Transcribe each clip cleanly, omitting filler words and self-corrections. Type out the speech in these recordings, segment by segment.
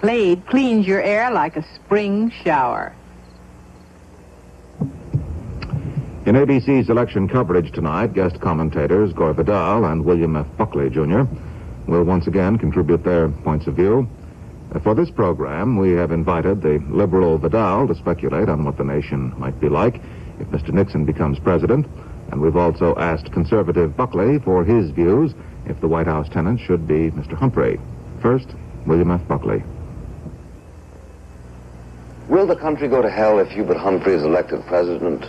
Glade cleans your air like a spring shower. In ABC's election coverage tonight, guest commentators Gore Vidal and William F. Buckley, Jr. will once again contribute their points of view. For this program, we have invited the liberal Vidal to speculate on what the nation might be like if Mr. Nixon becomes president, and we've also asked conservative Buckley for his views if the White House tenant should be Mr. Humphrey. First, William F. Buckley. Will the country go to hell if Hubert Humphrey is elected president?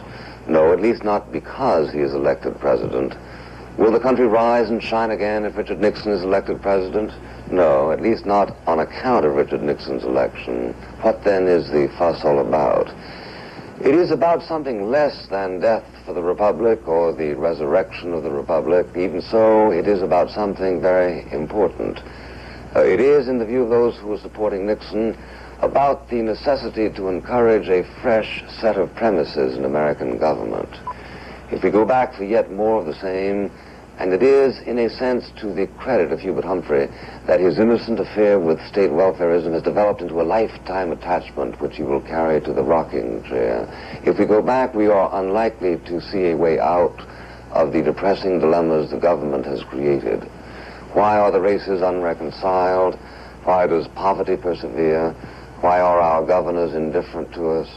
No, at least not because he is elected president. Will the country rise and shine again if Richard Nixon is elected president? No, at least not on account of Richard Nixon's election. What then is the fuss all about? It is about something less than death for the Republic or the resurrection of the Republic. Even so, it is about something very important. It is, in the view of those who are supporting Nixon, about the necessity to encourage a fresh set of premises in American government. If we go back for yet more of the same, and it is, in a sense, to the credit of Hubert Humphrey that his innocent affair with state welfarism has developed into a lifetime attachment which he will carry to the rocking chair. If we go back, we are unlikely to see a way out of the depressing dilemmas the government has created. Why are the races unreconciled? Why does poverty persevere? Why are our governors indifferent to us?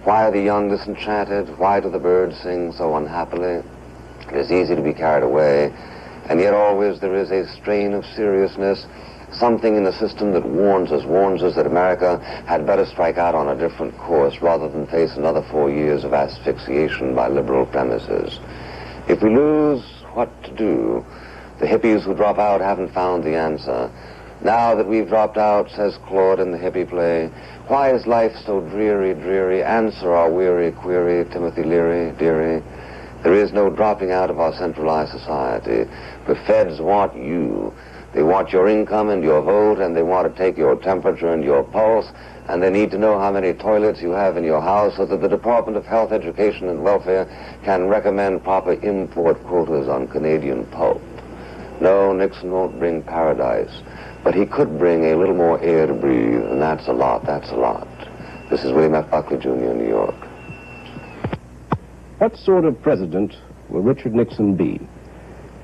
Why are the young disenchanted? Why do the birds sing so unhappily? It is easy to be carried away, and yet always there is a strain of seriousness, something in the system that warns us that America had better strike out on a different course rather than face another 4 years of asphyxiation by liberal premises. If we lose, what to do? The hippies who drop out haven't found the answer. Now that we've dropped out, says Claude in the hippie play, why is life so dreary, dreary? Answer our weary query, Timothy Leary, dearie. There is no dropping out of our centralized society. The feds want you. They want your income and your vote, and they want to take your temperature and your pulse, and they need to know how many toilets you have in your house so that the Department of Health, Education, and Welfare can recommend proper import quotas on Canadian pulp. No, Nixon won't bring paradise, but he could bring a little more air to breathe, and that's a lot, that's a lot. This is William F. Buckley, Jr. in New York. What sort of president will Richard Nixon be?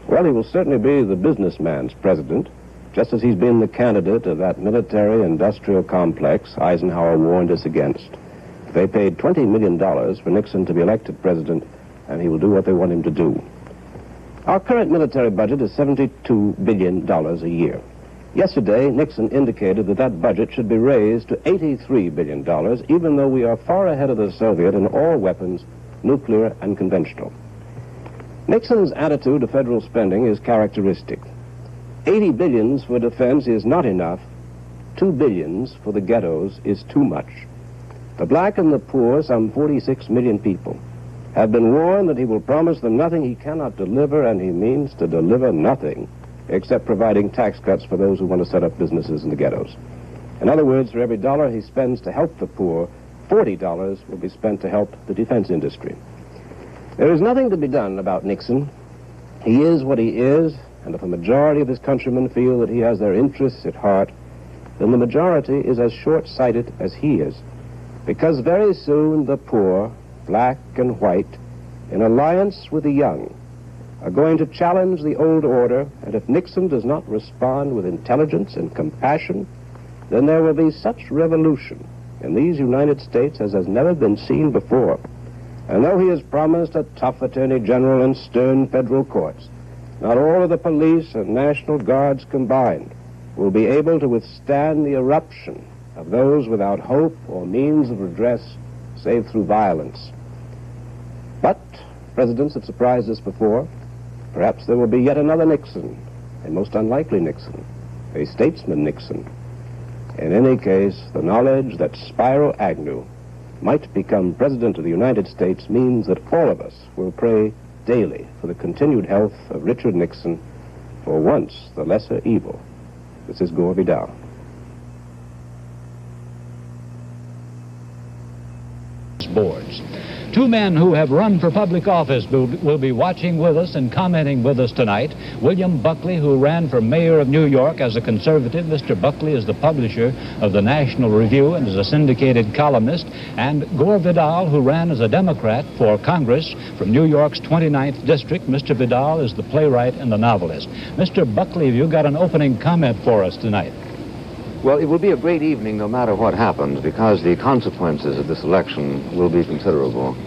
Well, he will certainly be the businessman's president, just as he's been the candidate of that military-industrial complex Eisenhower warned us against. They paid $20 million for Nixon to be elected president, and he will do what they want him to do. Our current military budget is $72 billion a year. Yesterday, Nixon indicated that that budget should be raised to $83 billion, even though we are far ahead of the Soviet in all weapons, nuclear and conventional. Nixon's attitude to federal spending is characteristic. $80 billion for defense is not enough. $2 billion for the ghettos is too much. The black and the poor, some 46 million people, have been warned that he will promise them nothing he cannot deliver, and he means to deliver nothing except providing tax cuts for those who want to set up businesses in the ghettos. In other words, for every dollar he spends to help the poor, $40 will be spent to help the defense industry. There is nothing to be done about Nixon. He is what he is, and if a majority of his countrymen feel that he has their interests at heart, then the majority is as short-sighted as he is, because very soon the poor, black and white, in alliance with the young, are going to challenge the old order, and if Nixon does not respond with intelligence and compassion, then there will be such revolution in these United States as has never been seen before. And though he has promised a tough attorney general and stern federal courts, not all of the police and National Guards combined will be able to withstand the eruption of those without hope or means of redress save through violence. But presidents have surprised us before. Perhaps there will be yet another Nixon, a most unlikely Nixon, a statesman Nixon. In any case, the knowledge that Spiro Agnew might become President of the United States means that all of us will pray daily for the continued health of Richard Nixon, for once the lesser evil. This is Gore Vidal. Boards. Two men who have run for public office will be watching with us and commenting with us tonight. William Buckley, who ran for mayor of New York as a conservative. Mr. Buckley is the publisher of the National Review and is a syndicated columnist. And Gore Vidal, who ran as a Democrat for Congress from New York's 29th District. Mr. Vidal is the playwright and the novelist. Mr. Buckley, have you got an opening comment for us tonight? Well, it will be a great evening no matter what happens, because the consequences of this election will be considerable.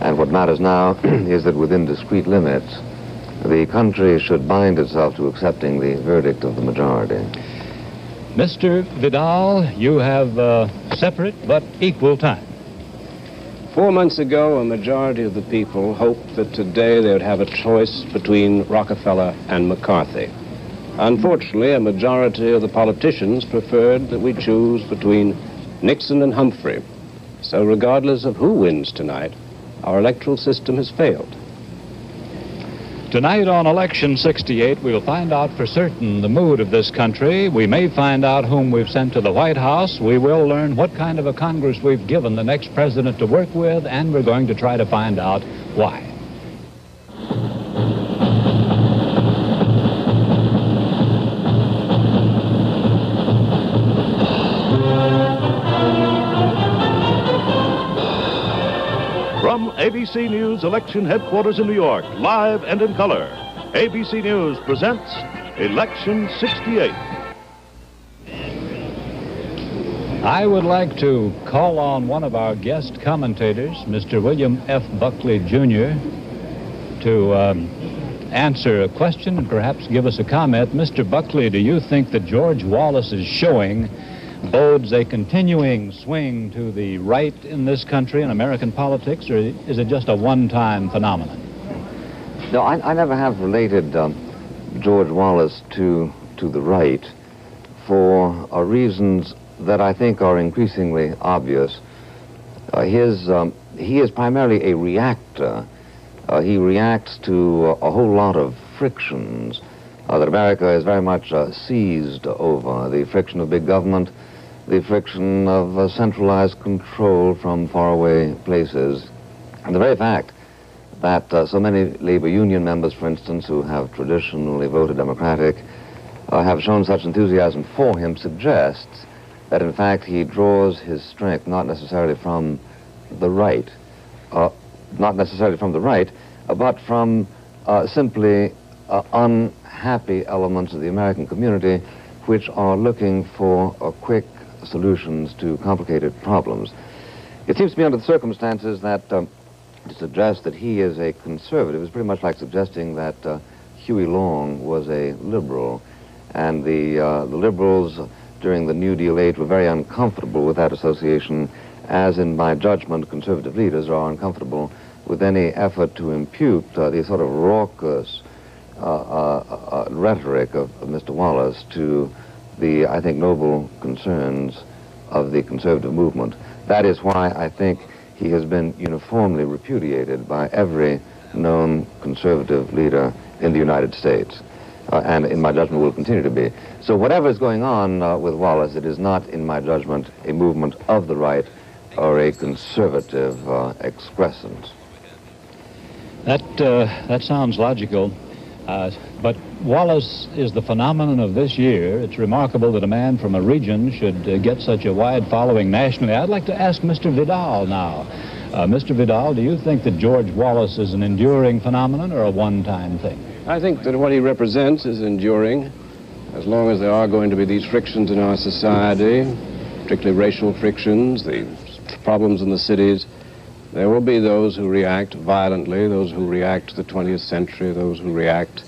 And what matters now is that within discrete limits, the country should bind itself to accepting the verdict of the majority. Mr. Vidal, you have separate but equal time. 4 months ago, a majority of the people hoped that today they would have a choice between Rockefeller and McCarthy. Unfortunately, a majority of the politicians preferred that we choose between Nixon and Humphrey. So regardless of who wins tonight, our electoral system has failed. Tonight on Election 68, we'll find out for certain the mood of this country. We may find out whom we've sent to the White House. We will learn what kind of a Congress we've given the next president to work with, and we're going to try to find out why. From ABC News Election Headquarters in New York, live and in color, ABC News presents Election 68. I would like to call on one of our guest commentators, Mr. William F. Buckley, Jr., to answer a question and perhaps give us a comment. Mr. Buckley, do you think that George Wallace's showing bodes a continuing swing to the right in this country in American politics, or is it just a one-time phenomenon? No, I never have related George Wallace to the right for reasons that I think are increasingly obvious. He is primarily a reactor. He reacts to a whole lot of frictions that America is very much seized over. The friction of big government, the friction of centralized control from faraway places. And the very fact that so many labor union members, for instance, who have traditionally voted Democratic, have shown such enthusiasm for him suggests that, in fact, he draws his strength not necessarily from the right, but from simply unhappy elements of the American community which are looking for quick solutions to complicated problems. It seems to me under the circumstances that to suggest that he is a conservative is pretty much like suggesting that Huey Long was a liberal, and the liberals during the New Deal age were very uncomfortable with that association, as in my judgment conservative leaders are uncomfortable with any effort to impute the sort of raucous rhetoric of Mr. Wallace to the, I think, noble concerns of the conservative movement. That is why I think he has been uniformly repudiated by every known conservative leader in the United States, and in my judgment will continue to be. So whatever is going on with Wallace, it is not, in my judgment, a movement of the right or a conservative excrescence. That sounds logical. But Wallace is the phenomenon of this year. It's remarkable that a man from a region should get such a wide following nationally. I'd like to ask Mr. Vidal now. Mr. Vidal, do you think that George Wallace is an enduring phenomenon or a one-time thing? I think that what he represents is enduring, as long as there are going to be these frictions in our society, particularly racial frictions, the problems in the cities. There will be those who react violently, those who react to the 20th century, those who react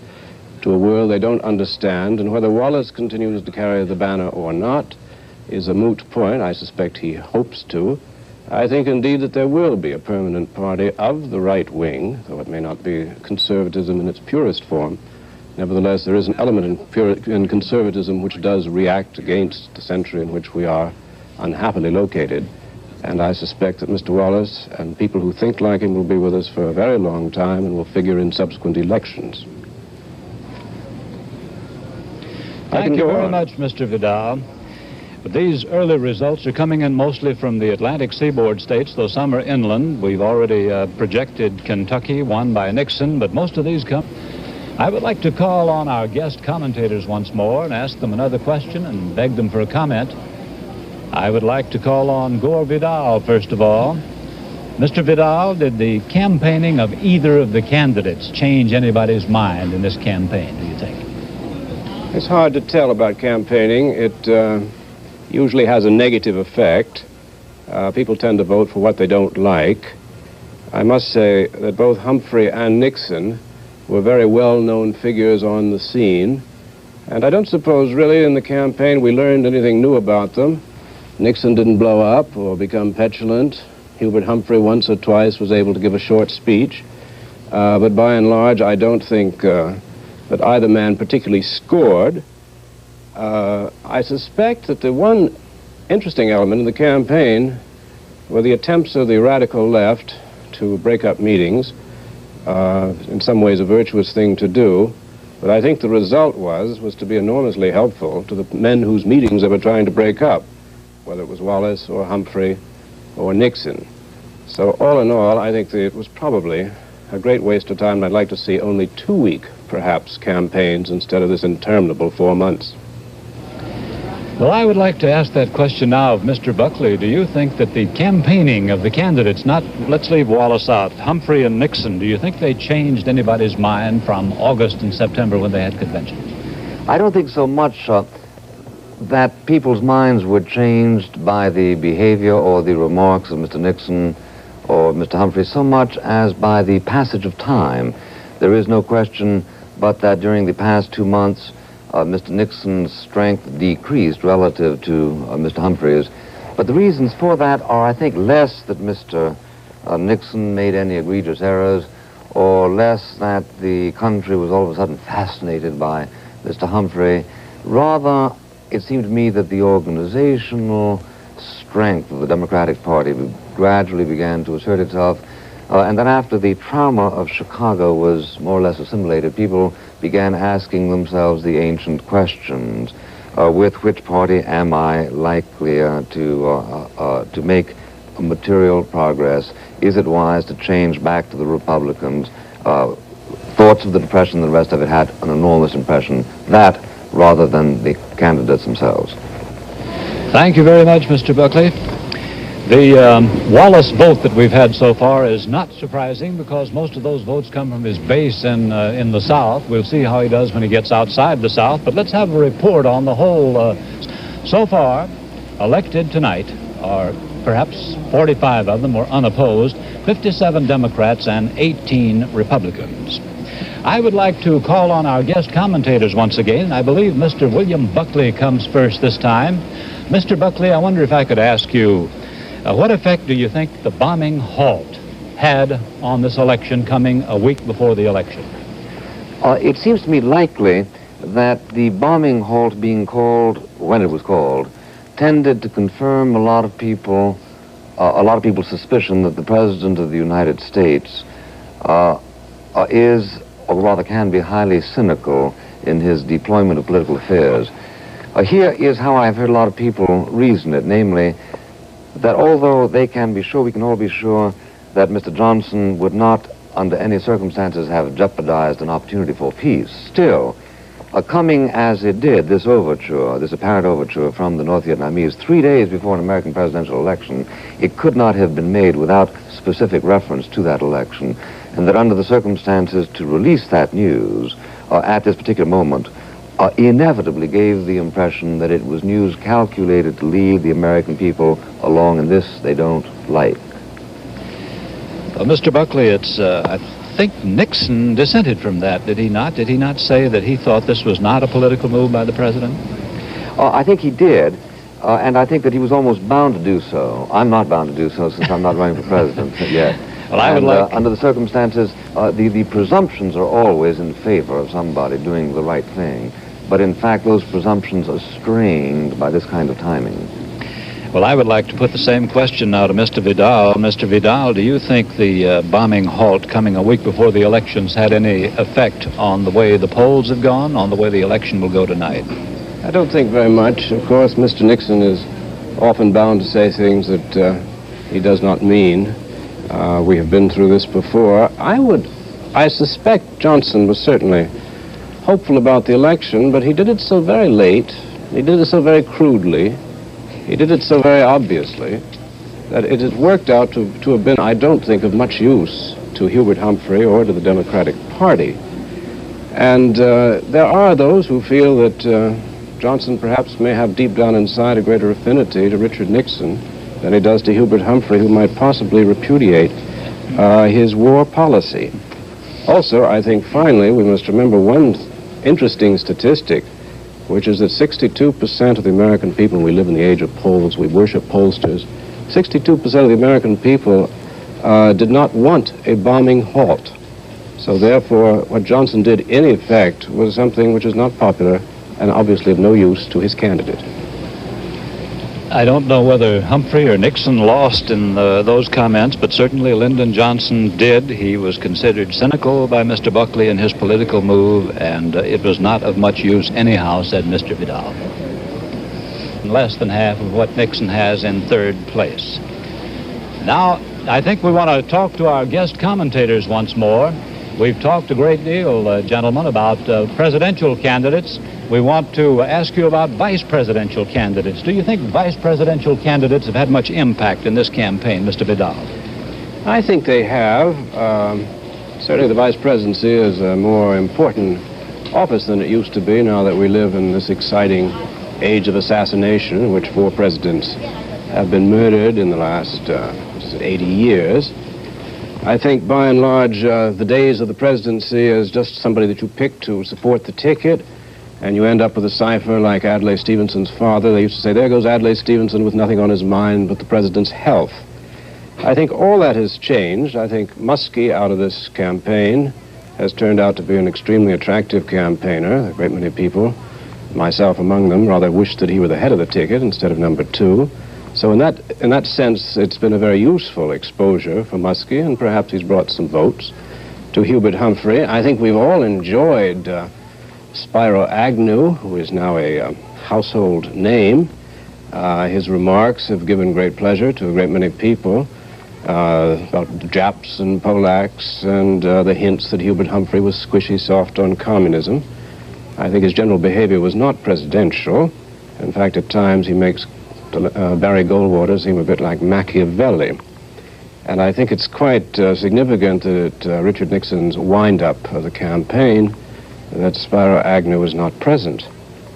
to a world they don't understand, and whether Wallace continues to carry the banner or not is a moot point. I suspect he hopes to. I think indeed that there will be a permanent party of the right wing, though it may not be conservatism in its purest form. Nevertheless, there is an element in conservatism which does react against the century in which we are unhappily located. And I suspect that Mr. Wallace and people who think like him will be with us for a very long time and will figure in subsequent elections. Thank you very much, Mr. Vidal. But these early results are coming in mostly from the Atlantic seaboard states, though some are inland. We've already projected Kentucky, won by Nixon, but most of these come. I would like to call on our guest commentators once more and ask them another question and beg them for a comment. I would like to call on Gore Vidal, first of all. Mr. Vidal, did the campaigning of either of the candidates change anybody's mind in this campaign, do you think? It's hard to tell about campaigning. It usually has a negative effect. People tend to vote for what they don't like. I must say that both Humphrey and Nixon were very well-known figures on the scene, and I don't suppose really in the campaign we learned anything new about them. Nixon didn't blow up or become petulant. Hubert Humphrey once or twice was able to give a short speech, but by and large I don't think that either man particularly scored. I suspect that the one interesting element in the campaign were the attempts of the radical left to break up meetings. In some ways a virtuous thing to do, but I think the result was to be enormously helpful to the men whose meetings they were trying to break up, whether it was Wallace or Humphrey or Nixon. So all in all, I think that it was probably a great waste of time, and I'd like to see only 2-week, perhaps, campaigns instead of this interminable 4 months. Well, I would like to ask that question now of Mr. Buckley. Do you think that the campaigning of the candidates, let's leave Wallace out, Humphrey and Nixon, do you think they changed anybody's mind from August and September when they had conventions? I don't think so much that people's minds were changed by the behavior or the remarks of Mr. Nixon or Mr. Humphrey so much as by the passage of time. There is no question but that during the past 2 months, Mr. Nixon's strength decreased relative to Mr. Humphrey's. But the reasons for that are, I think, less that Mr. Nixon made any egregious errors, or less that the country was all of a sudden fascinated by Mr. Humphrey. Rather, it seemed to me that the organizational strength of the Democratic Party gradually began to assert itself. And then after the trauma of Chicago was more or less assimilated, people began asking themselves the ancient questions. With which party am I likely to make material progress? Is it wise to change back to the Republicans? Thoughts of the Depression and the rest of it had an enormous impression. That rather than the candidates themselves. Thank you very much, Mr. Buckley. The Wallace vote that we've had so far is not surprising because most of those votes come from his base in the South. We'll see how he does when he gets outside the South, but let's have a report on the whole. So far, elected tonight are perhaps 45 of them were unopposed, 57 Democrats and 18 Republicans. I would like to call on our guest commentators once again. I believe Mr. William Buckley comes first this time. Mr. Buckley, I wonder if I could ask you, what effect do you think the bombing halt had on this election coming a week before the election? It seems to me likely that the bombing halt being called, when it was called, tended to confirm a lot of people's suspicion that the President of the United States is, or rather can be, highly cynical in his deployment of political affairs. Here is how I've heard a lot of people reason it, namely, that although they can be sure, we can all be sure that Mr. Johnson would not, under any circumstances, have jeopardized an opportunity for peace. Still, coming as it did, this overture, this apparent overture from the North Vietnamese 3 days before an American presidential election, it could not have been made without specific reference to that election, and that under the circumstances to release that news at this particular moment inevitably gave the impression that it was news calculated to lead the American people along in this they don't like. Well, Mr. Buckley, I think Nixon dissented from that, did he not? Did he not say that he thought this was not a political move by the president? I think he did, and I think that he was almost bound to do so. I'm not bound to do so since I'm not running for president yet. Well, I would like... under the circumstances, the presumptions are always in favor of somebody doing the right thing. But in fact, those presumptions are strained by this kind of timing. Well, I would like to put the same question now to Mr. Vidal. Mr. Vidal, do you think the bombing halt coming a week before the elections had any effect on the way the polls have gone, on the way the election will go tonight? I don't think very much. Of course, Mr. Nixon is often bound to say things that he does not mean. We have been through this before. I suspect Johnson was certainly hopeful about the election, but he did it so very late, he did it so very crudely, he did it so very obviously, that it has worked out to have been, I don't think, of much use to Hubert Humphrey or to the Democratic Party. And there are those who feel that Johnson perhaps may have deep down inside a greater affinity to Richard Nixon than he does to Hubert Humphrey, who might possibly repudiate his war policy. Also, I think finally we must remember one interesting statistic, which is that 62% of the American people, we live in the age of polls, we worship pollsters, 62% of the American people did not want a bombing halt. So therefore, what Johnson did in effect was something which is not popular and obviously of no use to his candidate. I don't know whether Humphrey or Nixon lost in those comments, but certainly Lyndon Johnson did. He was considered cynical by Mr. Buckley in his political move, and it was not of much use anyhow, said Mr. Vidal. Less than half of what Nixon has in third place. Now, I think we want to talk to our guest commentators once more. We've talked a great deal, gentlemen, about presidential candidates. We want to ask you about vice presidential candidates. Do you think vice presidential candidates have had much impact in this campaign, Mr. Vidal? I think they have. Certainly the vice presidency is a more important office than it used to be now that we live in this exciting age of assassination in which 4 presidents have been murdered in the last 80 years. I think by and large the days of the presidency is just somebody that you pick to support the ticket, and you end up with a cipher like Adlai Stevenson's father. They used to say, there goes Adlai Stevenson with nothing on his mind but the president's health. I think all that has changed. I think Muskie, out of this campaign, has turned out to be an extremely attractive campaigner. A great many people, myself among them, rather wished that he were the head of the ticket instead of number 2. So in that sense, it's been a very useful exposure for Muskie, and perhaps he's brought some votes to Hubert Humphrey. I think we've all enjoyed Spiro Agnew, who is now a household name. His remarks have given great pleasure to a great many people about Japs and Polacks and the hints that Hubert Humphrey was squishy soft on communism. I think his general behavior was not presidential. In fact, at times he makes Barry Goldwater seem a bit like Machiavelli. And I think it's quite significant that Richard Nixon's wind-up of the campaign that Spiro Agnew was not present.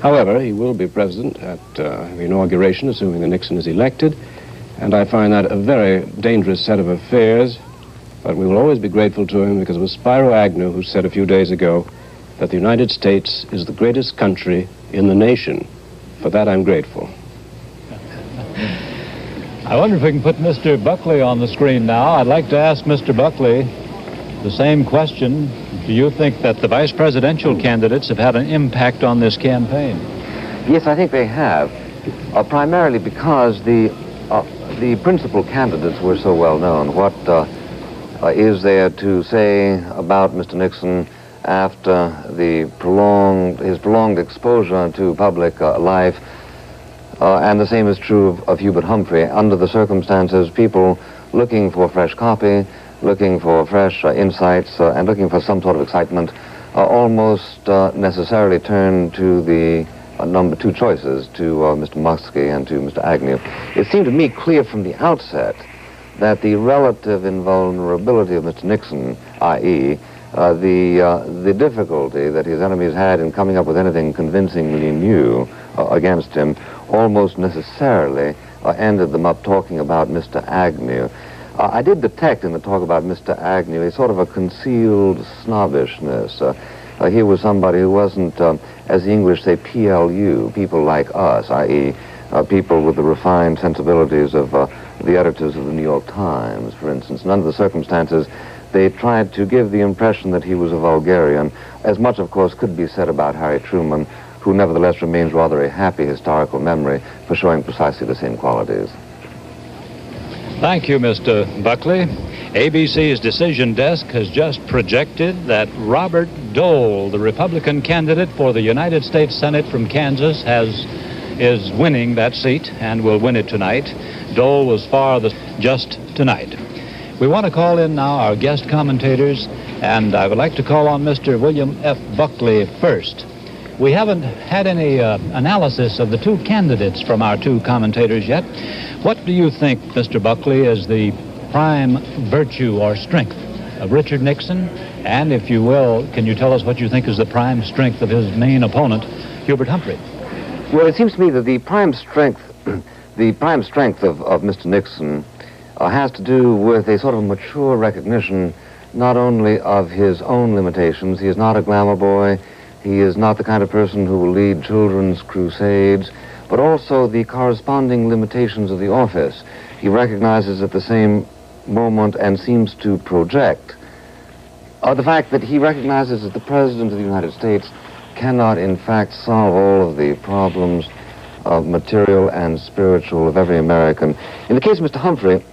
However, he will be present at the inauguration, assuming that Nixon is elected, and I find that a very dangerous set of affairs, but we will always be grateful to him because it was Spiro Agnew who said a few days ago that the United States is the greatest country in the nation. For that, I'm grateful. I wonder if we can put Mr. Buckley on the screen now. I'd like to ask Mr. Buckley the same question. Do you think that the vice presidential candidates have had an impact on this campaign? Yes, I think they have, primarily because the principal candidates were so well known. What is there to say about Mr. Nixon after his prolonged exposure to public life? And the same is true of Hubert Humphrey. Under the circumstances, people looking for fresh copy, looking for fresh insights, and looking for some sort of excitement, almost necessarily turn to the number 2 choices, to Mr. Muskie and to Mr. Agnew. It seemed to me clear from the outset that the relative invulnerability of Mr. Nixon, i.e., the difficulty that his enemies had in coming up with anything convincingly new against him, almost necessarily ended them up talking about Mr. Agnew. I did detect in the talk about Mr. Agnew a sort of a concealed snobbishness. He was somebody who wasn't, as the English say, PLU, people like us, i.e., people with the refined sensibilities of the editors of the New York Times, for instance. And under the circumstances, they tried to give the impression that he was a vulgarian. As much, of course, could be said about Harry Truman, who nevertheless remains rather a happy historical memory for showing precisely the same qualities. Thank you, Mr. Buckley. ABC's decision desk has just projected that Robert Dole, the Republican candidate for the United States Senate from Kansas, is winning that seat and will win it tonight. Dole was just tonight. We want to call in now our guest commentators, and I would like to call on Mr. William F. Buckley first. We haven't had any analysis of the two candidates from our two commentators yet. What do you think, Mr. Buckley, is the prime virtue or strength of Richard Nixon? And if you will, can you tell us what you think is the prime strength of his main opponent, Hubert Humphrey? Well, it seems to me that the prime strength of Mr. Nixon has to do with a sort of mature recognition not only of his own limitations. He is not a glamour boy. He is not the kind of person who will lead children's crusades, but also the corresponding limitations of the office. He recognizes at the same moment and seems to project the fact that he recognizes that the President of the United States cannot, in fact, solve all of the problems of material and spiritual of every American. In the case of Mr. Humphrey,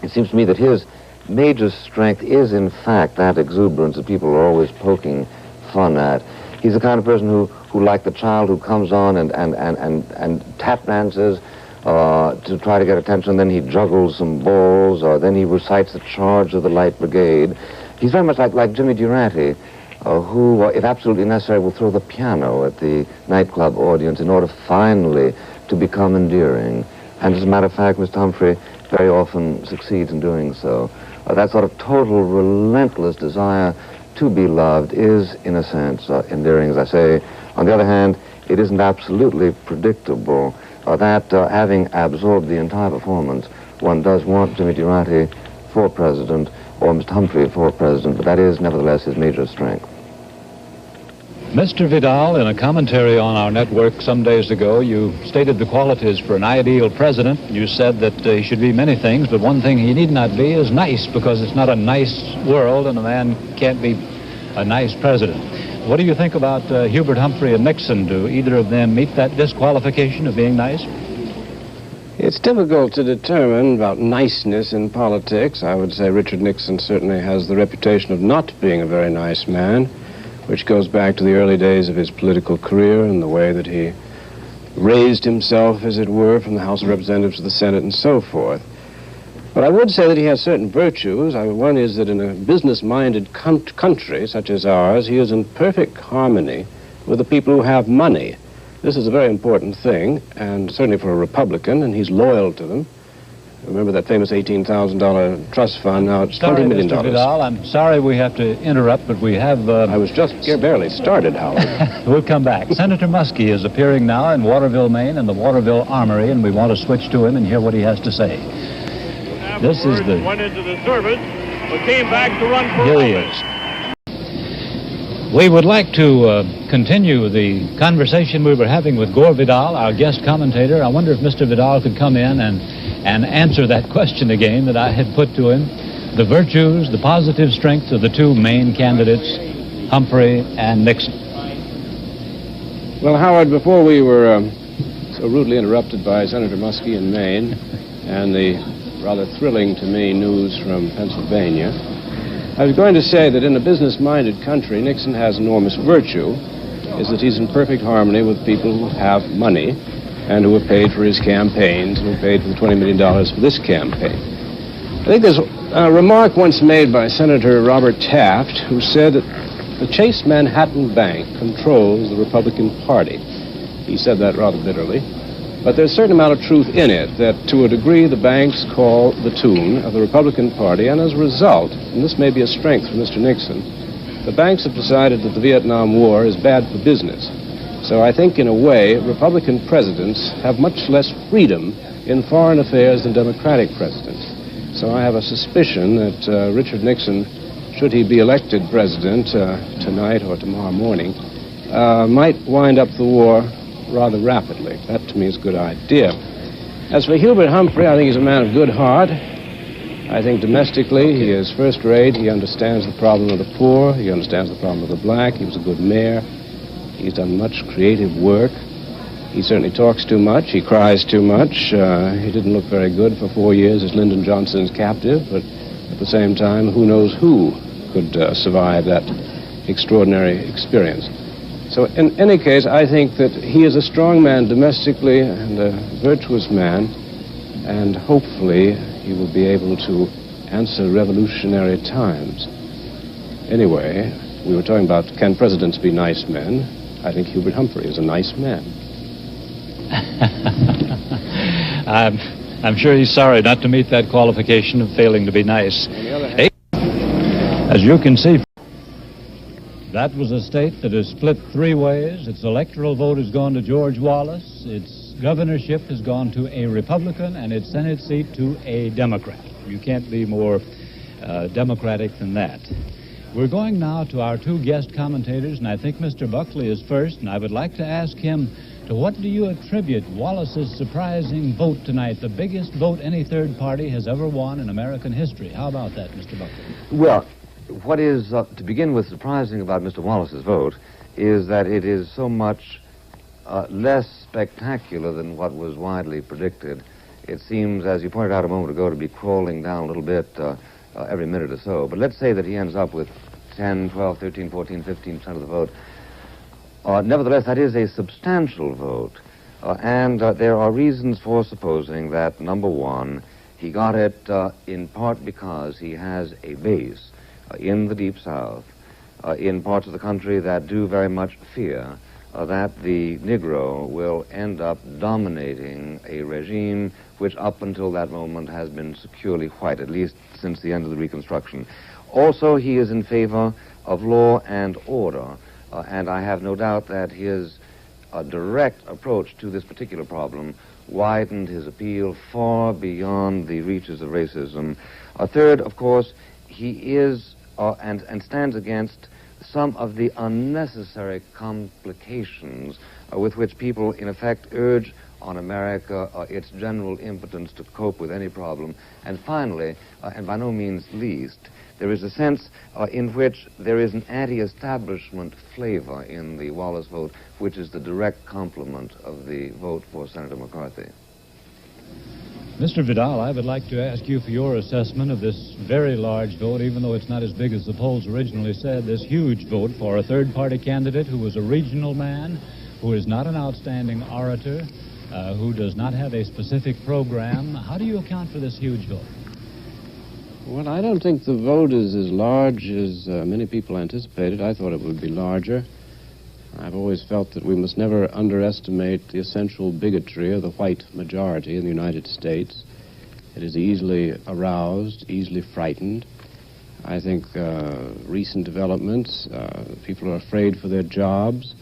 it seems to me that his major strength is, in fact, that exuberance that people are always poking fun at. He's the kind of person who like the child who comes on and tap dances to try to get attention, then he juggles some balls, or then he recites the charge of the Light Brigade. He's very much like Jimmy Durante, who, if absolutely necessary, will throw the piano at the nightclub audience in order finally to become endearing. And as a matter of fact, Mr. Humphrey very often succeeds in doing so. That sort of total, relentless desire to be loved is, in a sense, endearing, as I say. On the other hand, it isn't absolutely predictable that having absorbed the entire performance, one does want Jimmy Durante for president, or Mr. Humphrey for president, but that is nevertheless his major strength. Mr. Vidal, in a commentary on our network some days ago, you stated the qualities for an ideal president. You said that he should be many things, but one thing he need not be is nice, because it's not a nice world and a man can't be a nice president. What do you think about Hubert Humphrey and Nixon? Do either of them meet that disqualification of being nice? It's difficult to determine about niceness in politics. I would say Richard Nixon certainly has the reputation of not being a very nice man, which goes back to the early days of his political career and the way that he raised himself, as it were, from the House of Representatives to the Senate and so forth. But I would say that he has certain virtues. One is that in a business-minded country such as ours, he is in perfect harmony with the people who have money. This is a very important thing, and certainly for a Republican, and he's loyal to them. Remember that famous $18,000 trust fund? Now it's $20 million. Mr. Vidal, I'm sorry we have to interrupt, but we have... I was just barely started, Howard. We'll come back. Senator Muskie is appearing now in Waterville, Maine, in the Waterville Armory, and we want to switch to him and hear what he has to say. This is the... Went into the service, but came back to run for Here he is. We would like to continue the conversation we were having with Gore Vidal, our guest commentator. I wonder if Mr. Vidal could come in and answer that question again that I had put to him. The virtues, the positive strengths of the two main candidates, Humphrey and Nixon. Well, Howard, before we were so rudely interrupted by Senator Muskie in Maine and the rather thrilling to me news from Pennsylvania, I was going to say that in a business-minded country, Nixon has enormous virtue, is that he's in perfect harmony with people who have money and who have paid for his campaigns and who paid for the $20 million for this campaign. I think there's a remark once made by Senator Robert Taft, who said that the Chase Manhattan Bank controls the Republican Party. He said that rather bitterly. But there's a certain amount of truth in it, that to a degree the banks call the tune of the Republican Party, and as a result, and this may be a strength for Mr. Nixon, the banks have decided that the Vietnam War is bad for business. So I think, in a way, Republican presidents have much less freedom in foreign affairs than Democratic presidents. So I have a suspicion that Richard Nixon, should he be elected president tonight or tomorrow morning, might wind up the war rather rapidly. That, to me, is a good idea. As for Hubert Humphrey, I think he's a man of good heart. I think domestically he is first-rate. He understands the problem of the poor. He understands the problem of the black. He was a good mayor. He's done much creative work. He certainly talks too much. He cries too much. He didn't look very good for 4 years as Lyndon Johnson's captive, but At the same time, who knows who could survive that extraordinary experience. So in any case, I think that he is a strong man domestically and a virtuous man, and hopefully he will be able to answer revolutionary times. Anyway, we were talking about, can presidents be nice men? I think Hubert Humphrey is a nice man. I'm sure he's sorry not to meet that qualification of failing to be nice. As you can see, that was a state that is split three ways. Its electoral vote has gone to George Wallace, its governorship has gone to a Republican, and its Senate seat to a Democrat. You can't be more democratic than that. We're going now to our two guest commentators, and I think Mr. Buckley is first, and I would like to ask him, to what do you attribute Wallace's surprising vote tonight, the biggest vote any third party has ever won in American history? How about that, Mr. Buckley? Well, what is, to begin with, surprising about Mr. Wallace's vote is that it is so much less spectacular than what was widely predicted. It seems, as you pointed out a moment ago, to be crawling down a little bit every minute or so. But let's say that he ends up with 10, 12, 13, 14, 15% of the vote. Nevertheless, that is a substantial vote. And there are reasons for supposing that, number one, he got it in part because he has a base in the Deep South, in parts of the country that do very much fear that the Negro will end up dominating a regime which up until that moment has been securely white, at least since the end of the Reconstruction. Also, he is in favor of law and order, and I have no doubt that his direct approach to this particular problem widened his appeal far beyond the reaches of racism. Third, of course, he is and stands against some of the unnecessary complications with which people, in effect, urge on America its general impotence to cope with any problem. And finally, and by no means least, there is a sense in which there is an anti-establishment flavor in the Wallace vote, which is the direct complement of the vote for Senator McCarthy. Mr. Vidal, I would like to ask you for your assessment of this very large vote, even though it's not as big as the polls originally said, this huge vote for a third-party candidate who was a regional man, who is not an outstanding orator, who does not have a specific program. How do you account for this huge vote? Well, I don't think the vote is as large as many people anticipated. I thought it would be larger. I've always felt that we must never underestimate the essential bigotry of the white majority in the United States. It is easily aroused, easily frightened. I think recent developments, people are afraid for their jobs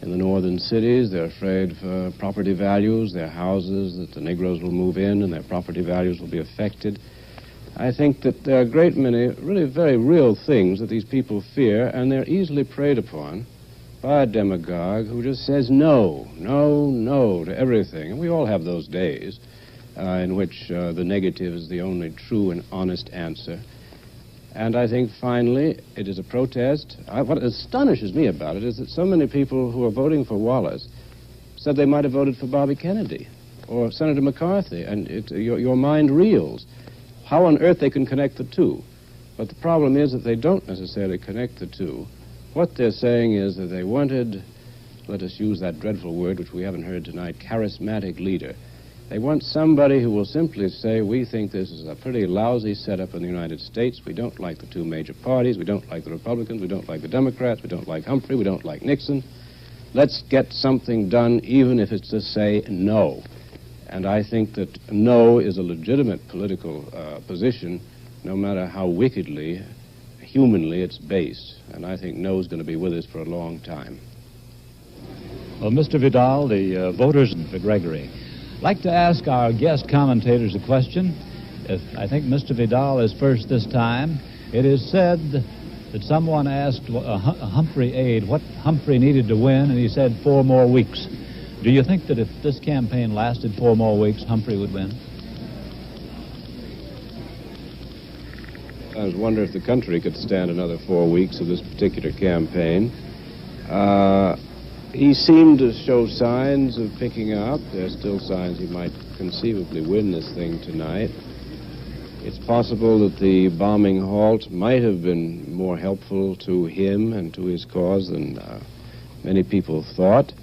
in the northern cities. They're afraid for property values, their houses, that the Negroes will move in and their property values will be affected. I think that there are a great many really very real things that these people fear, and they're easily preyed upon by a demagogue who just says no, no, no to everything. And we all have those days in which the negative is the only true and honest answer. And I think, finally, it is a protest. What astonishes me about it is that so many people who are voting for Wallace said they might have voted for Bobby Kennedy or Senator McCarthy, and your mind reels. How on earth they can connect the two? But the problem is that they don't necessarily connect the two. What they're saying is that they wanted, let us use that dreadful word which we haven't heard tonight, charismatic leader. They want somebody who will simply say, we think this is a pretty lousy setup in the United States. We don't like the two major parties. We don't like the Republicans. We don't like the Democrats. We don't like Humphrey. We don't like Nixon. Let's get something done, even if it's to say no. And I think that no is a legitimate political position, no matter how wickedly, humanly it's based. And I think no is going to be with us for a long time. Well, Mr. Vidal, the voters for Gregory, I'd like to ask our guest commentators a question. I think Mr. Vidal is first this time. It is said that someone asked a Humphrey aide what Humphrey needed to win, and he said 4 more weeks. Do you think that if this campaign lasted 4 more weeks, Humphrey would win? I wonder if the country could stand another 4 weeks of this particular campaign. He seemed to show signs of picking up. There are still signs he might conceivably win this thing tonight. It's possible that the bombing halt might have been more helpful to him and to his cause than many people thought.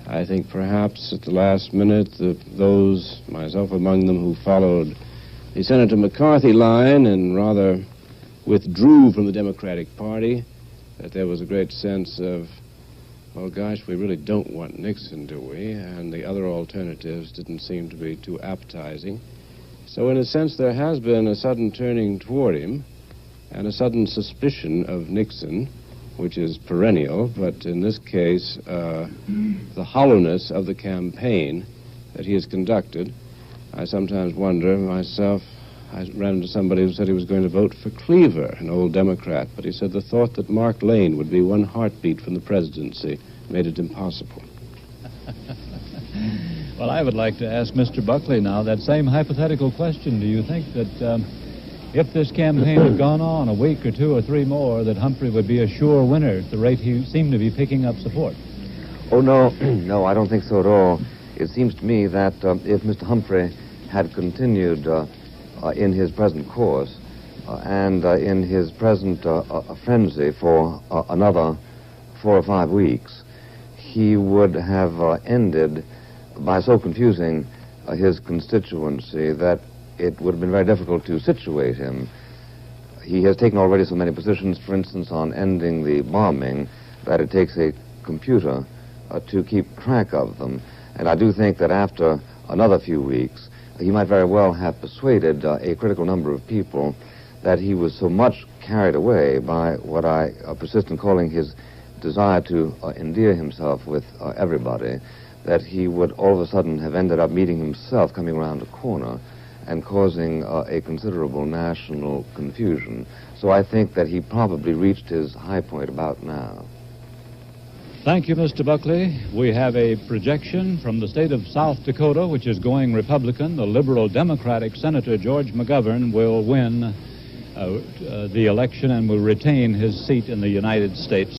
I think perhaps at the last minute, those, myself among them, who followed the Senator McCarthy line and rather withdrew from the Democratic Party, that there was a great sense of, well, gosh, we really don't want Nixon, do we? And the other alternatives didn't seem to be too appetizing. So in a sense, there has been a sudden turning toward him and a sudden suspicion of Nixon, which is perennial, but in this case, the hollowness of the campaign that he has conducted. I sometimes wonder myself, I ran into somebody who said he was going to vote for Cleaver, an old Democrat, but he said the thought that Mark Lane would be one heartbeat from the presidency made it impossible. Well, I would like to ask Mr. Buckley now that same hypothetical question. Do you think that if this campaign had gone on a week or two or three more, that Humphrey would be a sure winner at the rate he seemed to be picking up support? Oh, no. No, I don't think so at all. It seems to me that if Mr. Humphrey had continued in his present course and in his present frenzy for another 4 or 5 weeks, he would have ended by so confusing his constituency that it would have been very difficult to situate him. He has taken already so many positions, for instance, on ending the bombing, that it takes a computer to keep track of them. And I do think that after another few weeks, he might very well have persuaded a critical number of people that he was so much carried away by what I persist in calling his desire to endear himself with everybody, that he would all of a sudden have ended up meeting himself coming around a corner and causing a considerable national confusion. So I think that he probably reached his high point about now. Thank you, Mr. Buckley. We have a projection from the state of South Dakota, which is going Republican. The liberal Democratic Senator George McGovern will win the election and will retain his seat in the United States